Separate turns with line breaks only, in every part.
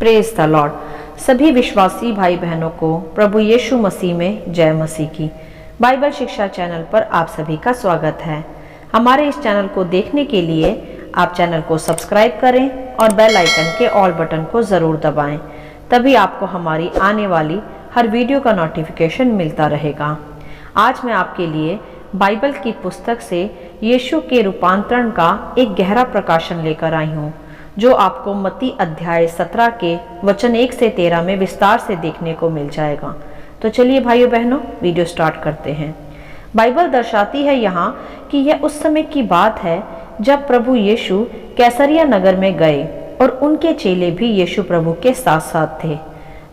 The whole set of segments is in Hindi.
Praise the Lord. सभी विश्वासी भाई बहनों को प्रभु यीशु मसीह में जय मसीह की। बाइबल शिक्षा चैनल पर आप सभी का स्वागत है। हमारे इस चैनल को देखने के लिए आप चैनल को सब्सक्राइब करें और बेल आइकन के ऑल बटन को ज़रूर दबाएं, तभी आपको हमारी आने वाली हर वीडियो का नोटिफिकेशन मिलता रहेगा। आज मैं आपके लिए बाइबल की पुस्तक से यीशु के रूपांतरण का एक गहरा प्रकाशन लेकर आई हूँ, जो आपको मत्ती अध्याय 17 के वचन 1 से 13 में विस्तार से देखने को मिल जाएगा। तो चलिए भाइयों बहनों, वीडियो स्टार्ट करते हैं। बाइबल दर्शाती है यहाँ कि यह उस समय की बात है जब प्रभु यीशु कैसरिया नगर में गए और उनके चेले भी यीशु प्रभु के साथ साथ थे।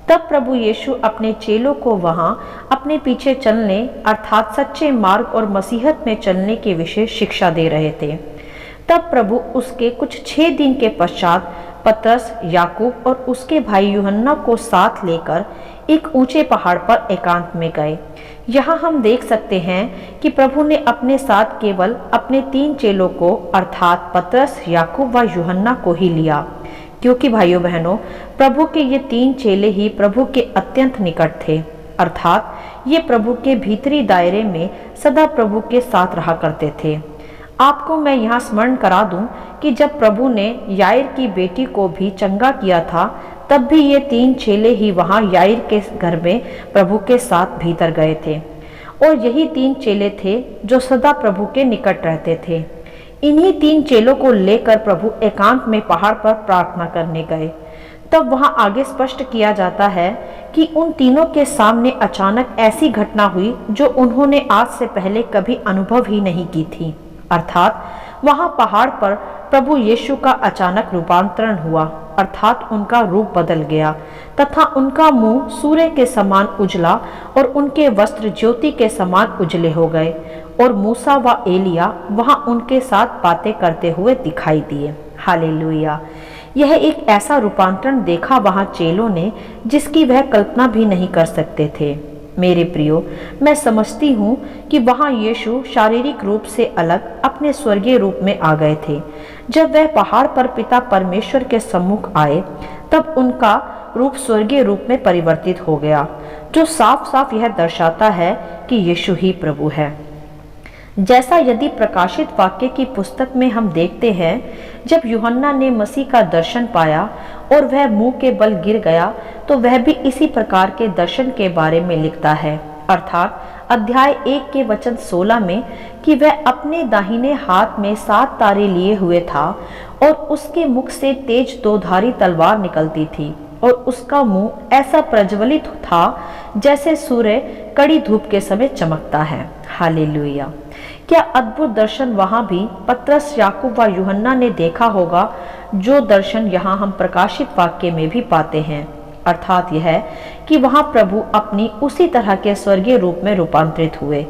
तब प्रभु यीशु अपने चेलों को वहां अपने पीछे चलने अर्थात सच्चे मार्ग और मसीहत में चलने के विषय शिक्षा दे रहे थे। तब प्रभु उसके कुछ 6 दिन के पश्चात पतरस, याकूब और उसके भाई यूहन्ना को साथ लेकर एक ऊंचे पहाड़ पर एकांत में गए। यहाँ हम देख सकते हैं कि प्रभु ने अपने साथ केवल अपने 3 चेलों को अर्थात पतरस, याकूब व यूहन्ना को ही लिया, क्योंकि भाइयों बहनों प्रभु के ये 3 चेले ही प्रभु के अत्यंत निकट थे, अर्थात ये प्रभु के भीतरी दायरे में सदा प्रभु के साथ रहा करते थे। आपको मैं यहाँ स्मरण करा दूं कि जब प्रभु ने याईर की बेटी को भी चंगा किया था, तब भी ये 3 चेले ही वहाँ याईर के घर में प्रभु के साथ भीतर गए थे, और यही 3 चेले थे जो सदा प्रभु के निकट रहते थे। इन्हीं 3 चेलों को लेकर प्रभु एकांत में पहाड़ पर प्रार्थना करने गए। तब वहाँ आगे स्पष्ट किया जाता है कि उन तीनों के सामने अचानक ऐसी घटना हुई जो उन्होंने आज से पहले कभी अनुभव ही नहीं की थी, अर्थात वहां पहाड़ पर प्रभु यीशु का अचानक रूपांतरण हुआ, अर्थात उनका रूप बदल गया तथा उनका मुंह सूर्य के समान उजला और उनके वस्त्र ज्योति के समान उजले हो गए, और मूसा व एलिया वहां उनके साथ बातें करते हुए दिखाई दिए। हालेलुया। यह एक ऐसा रूपांतरण देखा वहां चेलों ने जिसकी वह कल्पना भी नहीं कर सकते थे। मेरे प्रियो, मैं समझती हूँ कि वहाँ यीशु शारीरिक रूप से अलग अपने स्वर्गीय रूप में आ गए थे। जब वह पहाड़ पर पिता परमेश्वर के सम्मुख आए, तब उनका रूप स्वर्गीय रूप में परिवर्तित हो गया, जो साफ साफ यह दर्शाता है कि यीशु ही प्रभु है। जैसा यदि प्रकाशित वाक्य की पुस्तक में हम देखते हैं, जब यूहन्ना ने मसीह का दर्शन पाया और वह मुंह के बल गिर गया, तो वह भी इसी प्रकार के दर्शन के बारे में लिखता है, अर्थात अध्याय 1 के वचन 16 में कि वह अपने दाहिने हाथ में 7 तारे लिए हुए था और उसके मुख से तेज 2-धारी तलवार निकलती थी, और उसका मुंह ऐसा प्रज्वलित था जैसे सूर्य कड़ी धूप के समय चमकता है। हालेलुया। क्या अद्भुत दर्शन वहां भी पतरस, याकूब व यूहन्ना ने देखा होगा, जो दर्शन यहाँ हम प्रकाशित वाक्य में भी पाते हैं, अर्थात यह कि वहां प्रभु अपनी उसी तरह के स्वर्गीय रूप में रूपांतरित हुए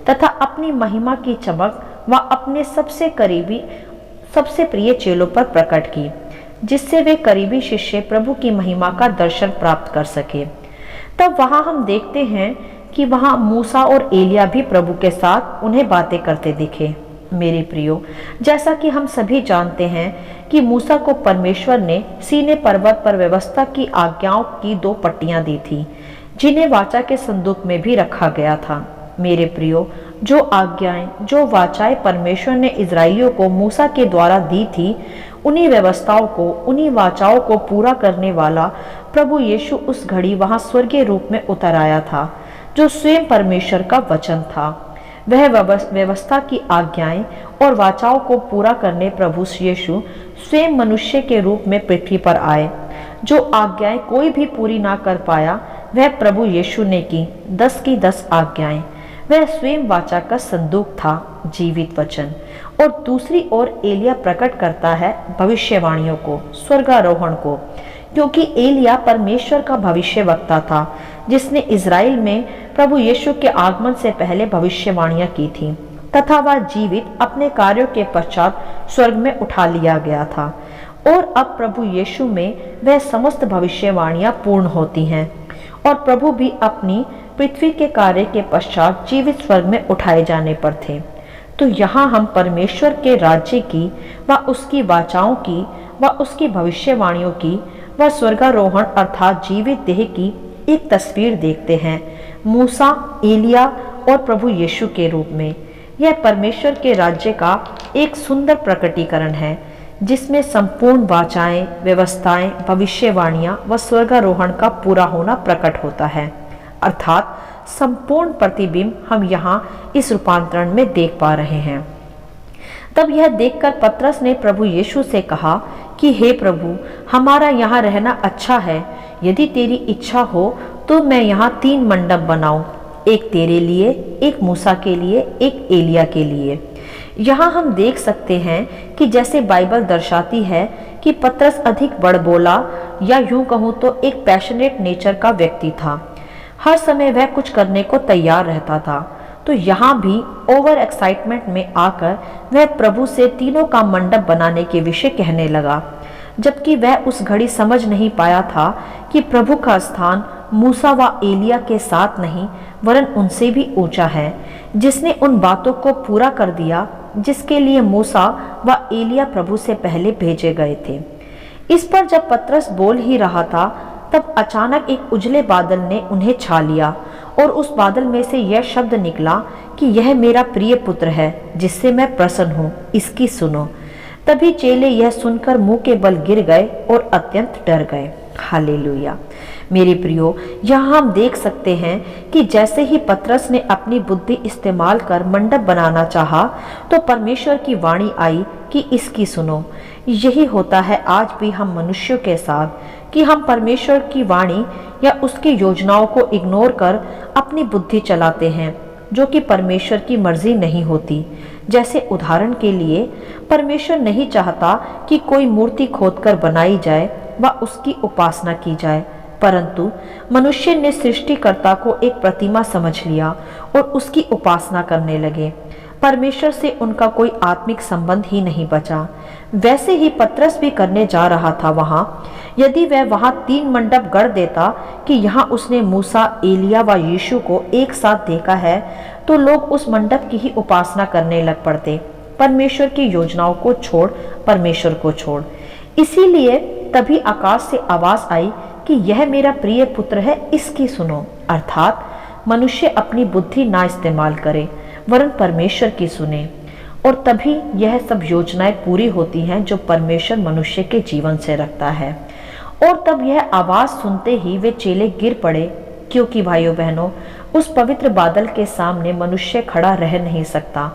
तथा अपनी महिमा की चमक व अपने सबसे करीबी सबसे प्रिय चेलों पर प्रकट की, जिससे वे करीबी शिष्य प्रभु की महिमा का दर्शन प्राप्त कर सके। तब वहां हम देखते हैं कि वहां मूसा और एलिया भी प्रभु के साथ उन्हें बातें करते दिखे। मेरे प्रियो, जैसा कि हम सभी जानते हैं कि मूसा को परमेश्वर ने सीने पर्वत पर व्यवस्था की आज्ञाओं की 2 पट्टियां दी थी, जिन्हें वाचा के संदूक में भी रखा गया था। मेरे प्रियो, जो आज्ञाएं, जो वाचाएं परमेश्वर ने इजराइलियों को मूसा के द्वारा दी थी, उन्हीं व्यवस्थाओं को, उन्हीं वाचाओं को पूरा करने वाला प्रभु यीशु उस घड़ी वहां स्वर्गीय रूप में उतर आया था, जो स्वयं परमेश्वर का वचन था। वह व्यवस्था की आज्ञाएं और वाचाओं को पूरा करने प्रभु यीशु स्वयं मनुष्य के रूप में पृथ्वी पर आए। जो आज्ञाएं कोई भी पूरी ना कर पाया, वह प्रभु यीशु ने की, 10 की 10 आज्ञाएं। वह स्वयं वाचा का संदूक था, जीवित वचन। और दूसरी ओर एलिया प्रकट करता है भविष्यवाणियों को, स्वर्गारोहण को, क्योंकि एलिया परमेश्वर का भविष्यवक्ता था, जिसने इज़राइल में प्रभु यीशु के आगमन से पहले भविष्यवाणियां की थी, तथा वह जीवित अपने कार्यों के पश्चात स्वर्ग में उठा लिया गया था, और अब प्रभु यीशु में वह समस्त भविष्यवाणियां पूर्ण होती हैं, और प्रभु भी अपनी पृथ्वी के कार्य के पश्चात जीवित स्वर्ग में उठाए जाने पर थे। तो यहाँ हम परमेश्वर के राज्य की व उसकी वाचाओं की व उसकी भविष्यवाणियों की वह स्वर्गारोहण अर्थात जीवित देह की एक तस्वीर देखते हैं, मूसा, एलिया और प्रभु यीशु के रूप में। यह परमेश्वर के राज्य का एक सुंदर प्रकटीकरण है जिसमें संपूर्ण वाचाएं, व्यवस्थाएं, भविष्यवाणियां व स्वर्गारोहण का पूरा होना प्रकट होता है, अर्थात संपूर्ण प्रतिबिंब हम यहाँ इस रूपांतरण में देख पा रहे हैं। तब यह देखकर पतरस ने प्रभु यीशु से कहा कि हे प्रभु, हमारा यहाँ रहना अच्छा है। यदि तेरी इच्छा हो तो मैं यहाँ 3 मंडप बनाऊं, एक तेरे लिए, एक मूसा के लिए, एक एलिया के लिए। यहाँ हम देख सकते हैं कि जैसे बाइबल दर्शाती है कि पतरस अधिक बड़बोला या यूं कहूँ तो एक पैशनेट नेचर का व्यक्ति था। हर समय वह कुछ करने को तैयार रहता था। तो यहाँ भी ओवर एक्साइटमेंट में आकर वह प्रभु से तीनों का मंडप बनाने के विषय कहने लगा, जबकि वह उस घड़ी समझ नहीं पाया था कि प्रभु का स्थान मूसा व एलिया के साथ नहीं वरन उनसे भी ऊंचा है, जिसने उन बातों को पूरा कर दिया जिसके लिए मूसा व एलिया प्रभु से पहले भेजे गए थे। इस पर जब पतरस बोल ही रहा था तब अचानक एक उजले बादल ने उन्हें छा लिया और उस बादल में से यह शब्द निकला कि यह मेरा प्रिय पुत्र है जिससे मैं प्रसन्न हूँ, इसकी सुनो। तभी चेले यह सुनकर मुंह के बल गिर गए और अत्यंत डर गए। हालेलुया। मेरे प्रियो, यहाँ हम देख सकते हैं कि जैसे ही पतरस ने अपनी बुद्धि इस्तेमाल कर मंडप बनाना चाहा तो परमेश्वर की वाणी आई कि इसकी सुनो। यही होता है आज भी हम मनुष्यों के साथ कि हम परमेश्वर की वाणी या उसकी योजनाओं को इग्नोर कर अपनी बुद्धि चलाते हैं, जो कि परमेश्वर की मर्जी नहीं होती। जैसे उदाहरण के लिए, परमेश्वर नहीं चाहता कि कोई मूर्ति खोदकर बनाई जाए व उसकी उपासना की जाए, परंतु मनुष्य ने सृष्टिकर्ता को एक प्रतिमा समझ लिया और उसकी उपासना करने लगे। परमेश्वर से उनका कोई आत्मिक संबंध ही नहीं बचा। वैसे ही पतरस भी करने जा रहा था। यदि वह वहां 3 मंडप गढ़ देता कि यहाँ उसने मूसा, एलिया व यीशु को एक साथ देखा है, तो लोग उस मंडप की ही उपासना करने लग पड़ते, परमेश्वर की योजनाओं को छोड़, परमेश्वर को छोड़। इसीलिए तभी आकाश से आवाज आई कि यह मेरा प्रिय पुत्र है, इसकी सुनो। अर्थात मनुष्य अपनी बुद्धि ना इस्तेमाल करे वरन परमेश्वर की सुने, और तभी यह सब योजनाएं पूरी होती हैं जो परमेश्वर मनुष्य के जीवन से रखता है। और तब यह आवाज सुनते ही वे चेले गिर पड़े, क्योंकि भाइयों बहनों, उस पवित्र बादल के सामने मनुष्य खड़ा रह नहीं सकता,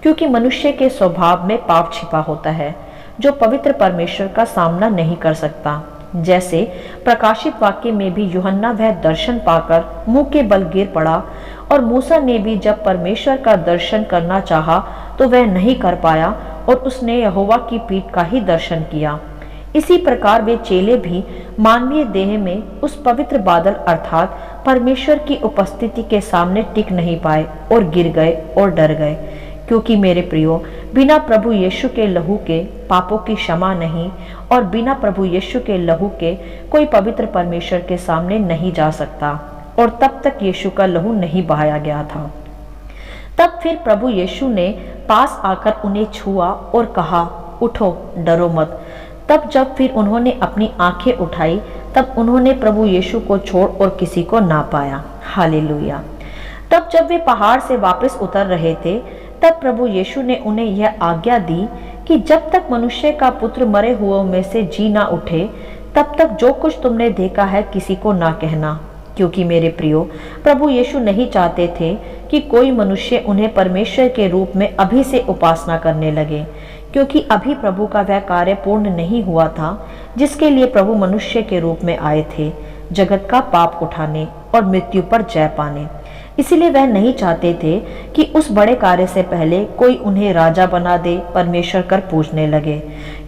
क्योंकि मनुष्य के स्वभाव में पाप छिपा होता है जो पवित्र परमेश्वर का सामना नहीं कर सकता। जैसे प्रकाशित वाक्य में भी यूहन्ना वह दर्शन पाकर मुंह के बल गिर पड़ा, और मूसा ने भी जब परमेश्वर का दर्शन करना चाहा तो वह नहीं कर पाया और उसने यहोवा की पीठ का ही दर्शन किया। इसी प्रकार वे चेले भी मानवीय देह में उस पवित्र बादल अर्थात परमेश्वर की उपस्थिति के सामने टिक नहीं पाए और गिर गए और डर गए, क्योंकि मेरे प्रियो, बिना प्रभु यीशु के लहू के पापों की क्षमा नहीं, और बिना प्रभु यीशु के लहू के कोई पवित्र परमेश्वर के सामने नहीं जा सकता, और तब तक यीशु का लहू नहीं बहाया गया था। तब फिर प्रभु यीशु ने पास आकर उन्हें छुआ और कहा, उठो, डरो मत। तब जब फिर उन्होंने अपनी आंखें उठाई तब उन्होंने प्रभु यीशु को छोड़ और किसी को ना पाया। हालेलुया। तब जब वे पहाड़ से वापस उतर रहे थे तब प्रभु यीशु ने उन्हें यह आज्ञा दी कि जब तक मनुष्य का पुत्र मरे हुओं में से जी ना उठे तब तक जो कुछ तुमने देखा है किसी को ना कहना, क्योंकि मेरे प्रियो, प्रभु यीशु नहीं चाहते थे कि कोई मनुष्य उन्हें परमेश्वर के रूप में अभी से उपासना करने लगे, क्योंकि अभी प्रभु का वह कार्य पूर्ण नहीं हुआ था जिसके लिए प्रभु मनुष्य के रूप में आए थे, जगत का पाप उठाने और मृत्यु पर जय पाने। इसलिए वह नहीं चाहते थे कि उस बड़े कार्य से पहले कोई उन्हें राजा बना दे, परमेश्वर कर पूजने लगे,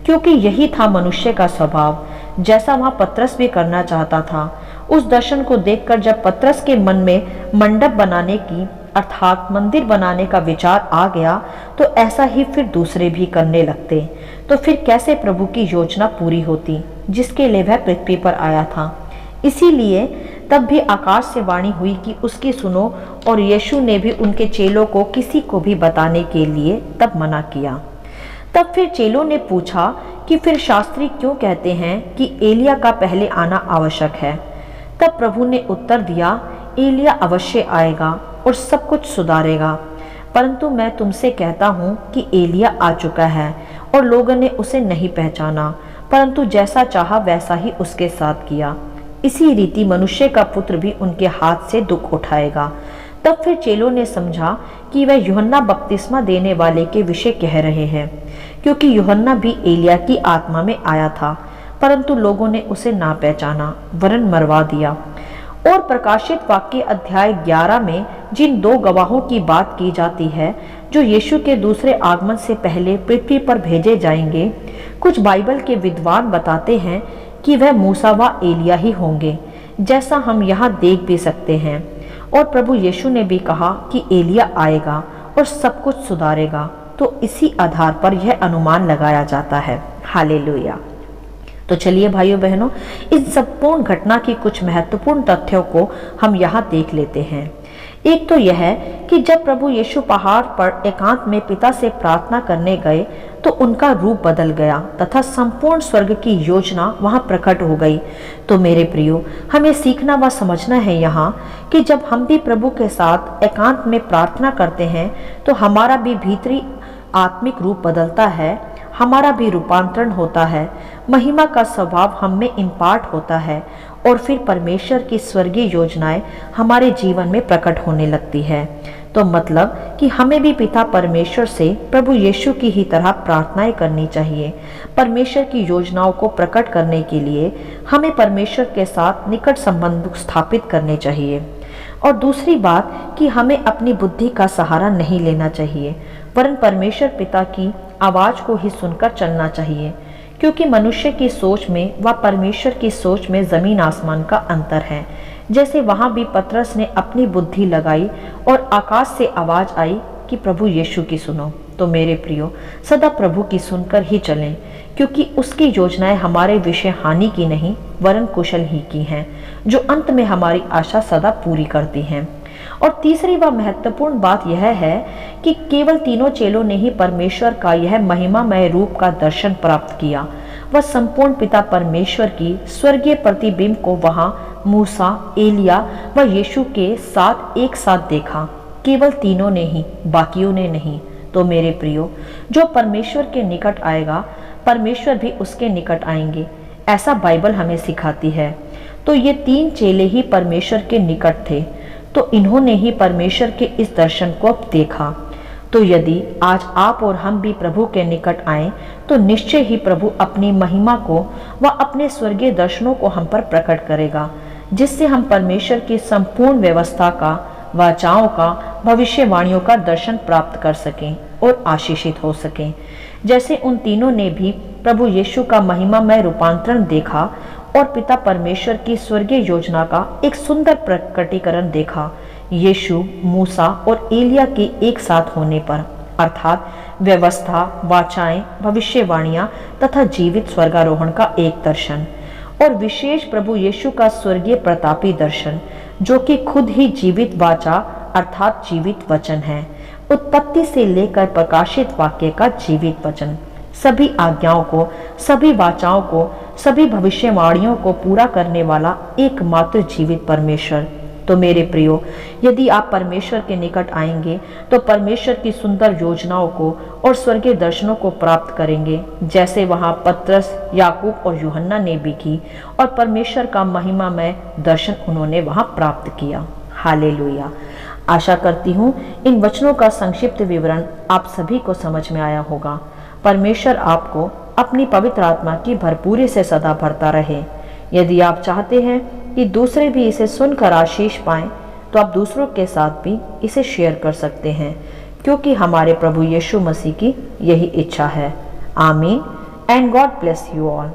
क्योंकि यही था मनुष्य का स्वभाव, जैसा वहां पतरस भी करना चाहता था। उस दर्शन को देखकर जब पतरस के मन में मंडप बनाने की अर्थात मंदिर बनाने का विचार आ गया तो ऐसा ही फिर दूसरे भी करने लगते, तो फिर कैसे प्रभु की योजना पूरी होती जिसके लिए वह पृथ्वी पर आया था। इसीलिए तब भी आकाश से वाणी हुई कि उसकी सुनो, और यीशु ने भी उनके चेलों को किसी को भी बताने के लिए तब मना किया। तब फिर चेलों ने पूछा कि फिर शास्त्री क्यों कहते हैं कि एलिया का पहले आना आवश्यक है। तब प्रभु ने उत्तर दिया, एलिया अवश्य आएगा और सब कुछ सुधारेगा, परंतु मैं तुमसे कहता हूँ कि एलिया आ चुका है और लोगों ने उसे नहीं पहचाना, परंतु जैसा चाहा वैसा ही उसके साथ किया। इसी रीति मनुष्य का पुत्र भी उनके हाथ से दुख उठाएगा। तब फिर चेलों ने समझा कि वह यूहन्ना बपतिस्मा देने वाले के विषय कह रहे हैं, क्योंकि यूहन्ना भी एलिया की आत्मा में आया था, परंतु लोगों ने उसे ना पहचाना वरन मरवा दिया। और प्रकाशित वाक्य अध्याय 11 में जिन 2 गवाहों की बात की जाती है जो यीशु के दूसरे आगमन से पहले पृथ्वी पर भेजे जाएंगे, कुछ बाइबल के विद्वान बताते हैं कि वह मूसा व एलिया ही होंगे, जैसा हम यहाँ देख भी सकते हैं। और प्रभु यीशु ने भी कहा कि एलिया आएगा और सब कुछ सुधारेगा, तो इसी आधार पर यह अनुमान लगाया जाता है। हालेलुया। तो चलिए भाइयों बहनों, इस संपूर्ण घटना की कुछ महत्वपूर्ण तथ्यों को हम यहाँ देख लेते हैं। एक तो यह है कि जब प्रभु यीशु पहाड़ पर एकांत में पिता से प्रार्थना करने गए तो उनका रूप बदल गया तथा संपूर्ण स्वर्ग की योजना वहां प्रकट हो गई। तो मेरे प्रियो, हमें सीखना व समझना है यहाँ कि जब हम भी प्रभु के साथ एकांत में प्रार्थना करते हैं तो हमारा भी भीतरी आत्मिक रूप बदलता है, हमारा भी रूपांतरण होता है, महिमा का स्वभाव हम में इम्पार्ट होता है और फिर परमेश्वर की स्वर्गीय योजनाएं हमारे जीवन में प्रकट होने लगती है। तो मतलब कि हमें भी पिता परमेश्वर से प्रभु यीशु की ही तरह प्रार्थनाएं करनी चाहिए। परमेश्वर की योजनाओं को प्रकट करने के लिए हमें परमेश्वर के साथ निकट संबंध स्थापित करने चाहिए। और दूसरी बात कि हमें अपनी बुद्धि का सहारा नहीं लेना चाहिए, वरन परमेश्वर पिता की आवाज को ही सुनकर चलना चाहिए, क्योंकि मनुष्य की सोच में व परमेश्वर की सोच में जमीन आसमान का अंतर है। जैसे वहां भी पतरस ने अपनी बुद्धि लगाई और आकाश से आवाज आई कि प्रभु यीशु की सुनो। तो मेरे प्रियो, सदा प्रभु की सुनकर ही चलें, क्योंकि उसकी योजनाएं हमारे विषय हानि की नहीं वरन कुशल ही की हैं, जो अंत में हमारी आशा सदा पूरी करती हैं। और तीसरी व महत्वपूर्ण बात यह है कि केवल 3 चेलों ने ही परमेश्वर का यह महिमामय रूप का दर्शन प्राप्त किया। वह संपूर्ण पिता परमेश्वर की स्वर्गीय प्रतिबिंब को वहां मूसा, एलिया व यीशु के साथ एक साथ देखा। केवल 3 ने ही, बाकियों ने नहीं। तो मेरे प्रियो, जो परमेश्वर के निकट आएगा, परमेश्वर भी उसके निकट आएंगे, ऐसा बाइबल हमें सिखाती है। तो ये 3 चेले ही परमेश्वर के निकट थे, तो इन्होंने ही परमेश्वर के इस दर्शन को अब देखा। तो यदि आज आप और हम भी प्रभु के निकट आए तो निश्चय ही प्रभु अपनी महिमा को व अपने स्वर्गीय दर्शनों को हम पर प्रकट करेगा, जिससे हम परमेश्वर की संपूर्ण व्यवस्था का, वाचाओं का, भविष्यवाणियों का दर्शन प्राप्त कर सकें और आशीषित हो सकें। जैसे उन 3 ने भी प्रभु यीशु का महिमामय रूपांतरण देखा और पिता परमेश्वर की स्वर्गीय योजना का एक सुंदर प्रकटीकरण देखा, यीशु, मूसा और एलिया के एक साथ होने पर, अर्थात व्यवस्था, वाचाएं, भविष्यवाणियां तथा जीवित स्वर्गारोहण का एक दर्शन, और विशेष प्रभु यीशु का स्वर्गीय प्रतापी दर्शन, जो कि खुद ही जीवित वाचा अर्थात जीवित वचन है, उत्पत्ति से लेकर प्रकाशित वाक्य का जीवित वचन, सभी आज्ञाओं को, सभी वाचाओं को, सभी भविष्यवाणियों को पूरा करने वाला एकमात्र जीवित परमेश्वर। तो मेरे प्रियो, यदि आप परमेश्वर के निकट आएंगे तो परमेश्वर की सुंदर योजनाओं को और स्वर्गीय दर्शनों को प्राप्त करेंगे, जैसे वहां पतरस, याकूब और यूहन्ना ने भी की, और परमेश्वर का महिमामय दर्शन उन्होंने वहां प्राप्त किया। हालेलुया। आशा करती हूँ इन वचनों का संक्षिप्त विवरण आप सभी को समझ में आया होगा। परमेश्वर आपको अपनी पवित्र आत्मा की भरपूरी से सदा भरता रहे। यदि आप चाहते हैं कि दूसरे भी इसे सुनकर आशीष पाएं, तो आप दूसरों के साथ भी इसे शेयर कर सकते हैं, क्योंकि हमारे प्रभु यीशु मसीह की यही इच्छा है। आमीन and God bless you all.